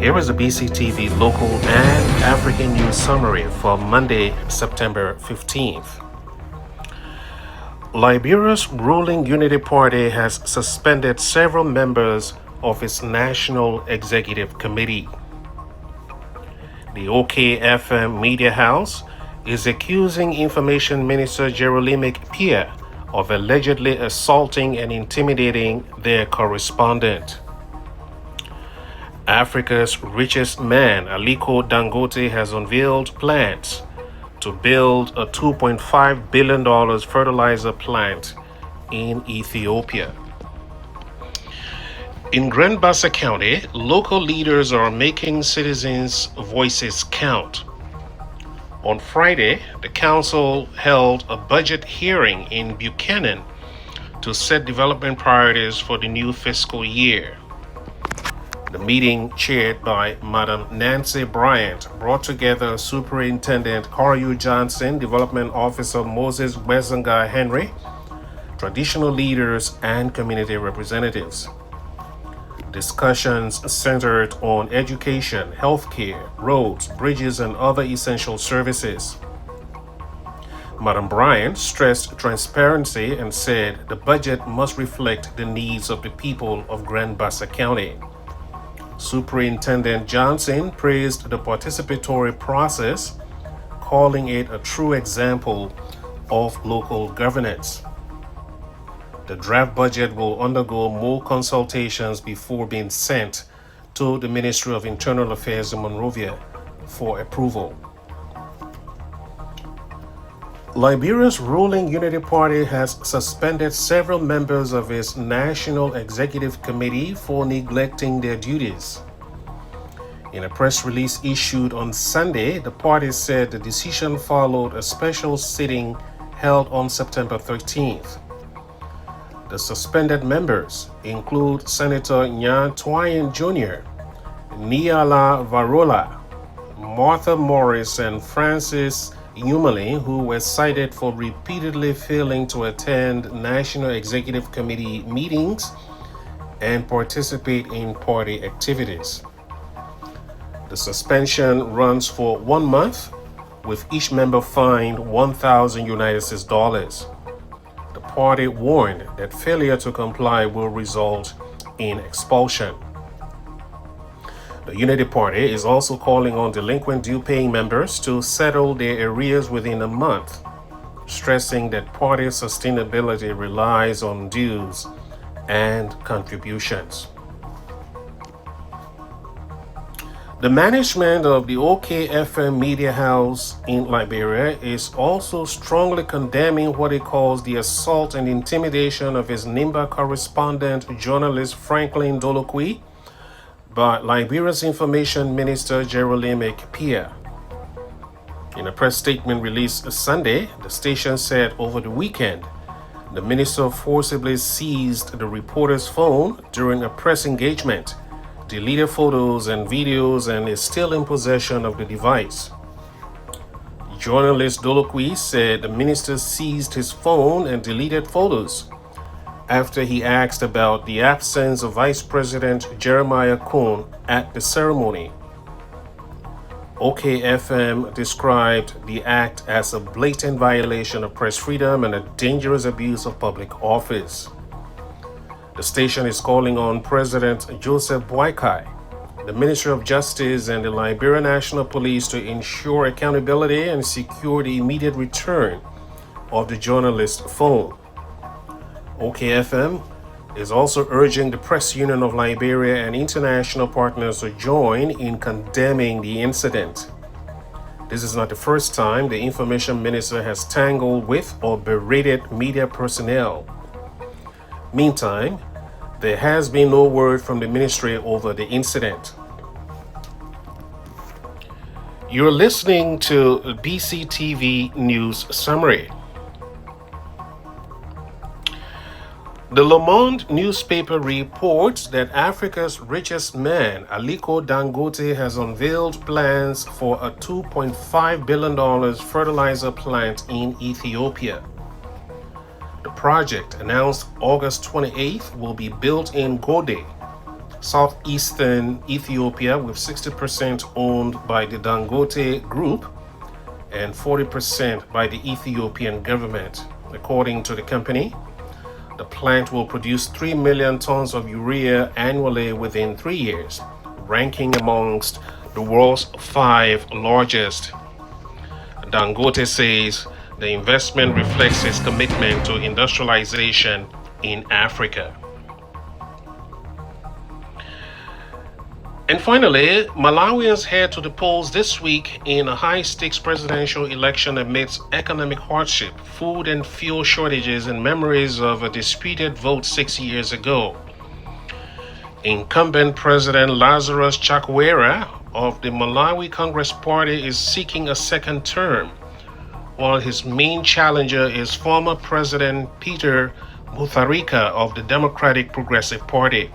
Here is a Bctv local and African news summary for Monday, September 15th. Liberia's ruling Unity Party has suspended several members of its National Executive Committee. The OKFM Media House is accusing Information Minister Jerolimic Pierre of allegedly assaulting and intimidating their correspondent. Africa's richest man, Aliko Dangote, has unveiled plans to build a $2.5 billion fertilizer plant in Ethiopia. In Grand Bassa County, local leaders are making citizens' voices count. On Friday, the council held a budget hearing in Buchanan to set development priorities for the new fiscal year. The meeting, chaired by Madam Nancy Bryant, brought together Superintendent Coryu Johnson, Development Officer Moses Wezanga Henry, traditional leaders, and community representatives. Discussions centered on education, healthcare, roads, bridges, and other essential services. Madam Bryant stressed transparency and said the budget must reflect the needs of the people of Grand Bassa County. Superintendent Johnson praised the participatory process, calling it a true example of local governance. The draft budget will undergo more consultations before being sent to the Ministry of Internal Affairs in Monrovia for approval. Liberia's ruling Unity Party has suspended several members of its National Executive Committee for neglecting their duties. In a press release issued on Sunday, the party said the decision followed a special sitting held on September 13th. The suspended members include Senator Nyan Twain Jr., Niala Varola, Martha Morris, and Francis Umali, who were cited for repeatedly failing to attend National Executive Committee meetings and participate in party activities. The suspension runs for 1 month, with each member fined $1,000 US. The party warned that failure to comply will result in expulsion. The Unity Party is also calling on delinquent due-paying members to settle their arrears within a month, stressing that party sustainability relies on dues and contributions. The management of the OKFM Media House in Liberia is also strongly condemning what it calls the assault and intimidation of its NIMBA correspondent, journalist Franklin Dolokwi, by Liberia's Information Minister Jerolimic Pierre. In a press statement released Sunday, the station said over the weekend, the minister forcibly seized the reporter's phone during a press engagement, deleted photos and videos, and is still in possession of the device. Journalist Dolokwi said the minister seized his phone and deleted photos after he asked about the absence of Vice President Jeremiah Kuhn at the ceremony. OKFM described the act as a blatant violation of press freedom and a dangerous abuse of public office. The station is calling on President Joseph Boakai, the Ministry of Justice, and the Liberia National Police to ensure accountability and secure the immediate return of the journalist's phone. OKFM is also urging the Press Union of Liberia and international partners to join in condemning the incident. This is not the first time the Information Minister has tangled with or berated media personnel. Meantime, there has been no word from the ministry over the incident. You're listening to Bctv News Summary. The Le Monde newspaper reports that Africa's richest man, Aliko Dangote, has unveiled plans for a $2.5 billion fertilizer plant in Ethiopia. The project, announced August 28th, will be built in Gode, southeastern Ethiopia, with 60% owned by the Dangote Group and 40% by the Ethiopian government. According to the company, the plant will produce 3 million tons of urea annually within 3 years, ranking amongst the world's 5 largest. Dangote says the investment reflects its commitment to industrialization in Africa. And finally, Malawians head to the polls this week in a high-stakes presidential election amidst economic hardship, food and fuel shortages, and memories of a disputed vote 6 years ago. Incumbent President Lazarus Chakwera of the Malawi Congress Party is seeking a second term, while his main challenger is former President Peter Mutharika of the Democratic Progressive Party.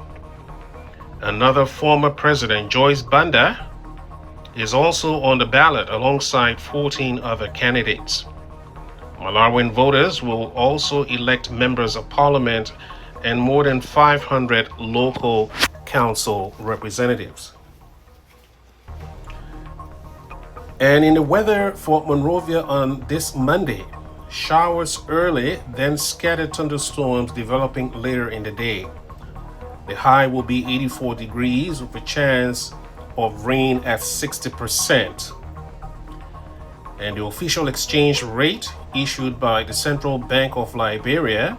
Another former president, Joyce Banda, is also on the ballot alongside 14 other candidates. Malawian voters will also elect members of parliament and more than 500 local council representatives. And in the weather for Monrovia on this Monday, showers early, then scattered thunderstorms developing later in the day. The high will be 84 degrees with a chance of rain at 60%. And the official exchange rate issued by the Central Bank of Liberia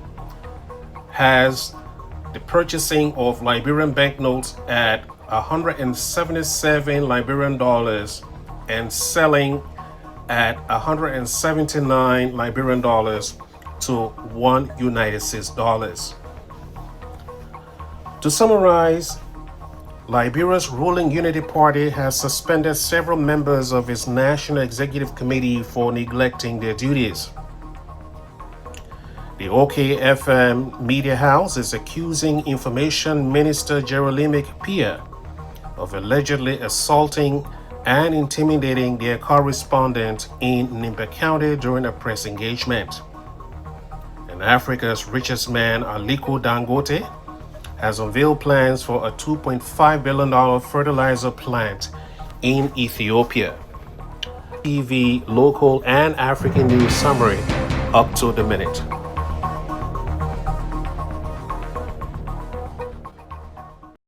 has the purchasing of Liberian banknotes at 177 Liberian dollars and selling at 179 Liberian dollars to $1 United States dollars. To summarize, Liberia's ruling Unity Party has suspended several members of its National Executive Committee for neglecting their duties. The OKFM Media House is accusing Information Minister Jerolimic Pia of allegedly assaulting and intimidating their correspondent in Nimba County during a press engagement. And Africa's richest man, Aliko Dangote, has unveiled plans for a $2.5 billion fertilizer plant in Ethiopia. TV, local, and African news summary up to the minute.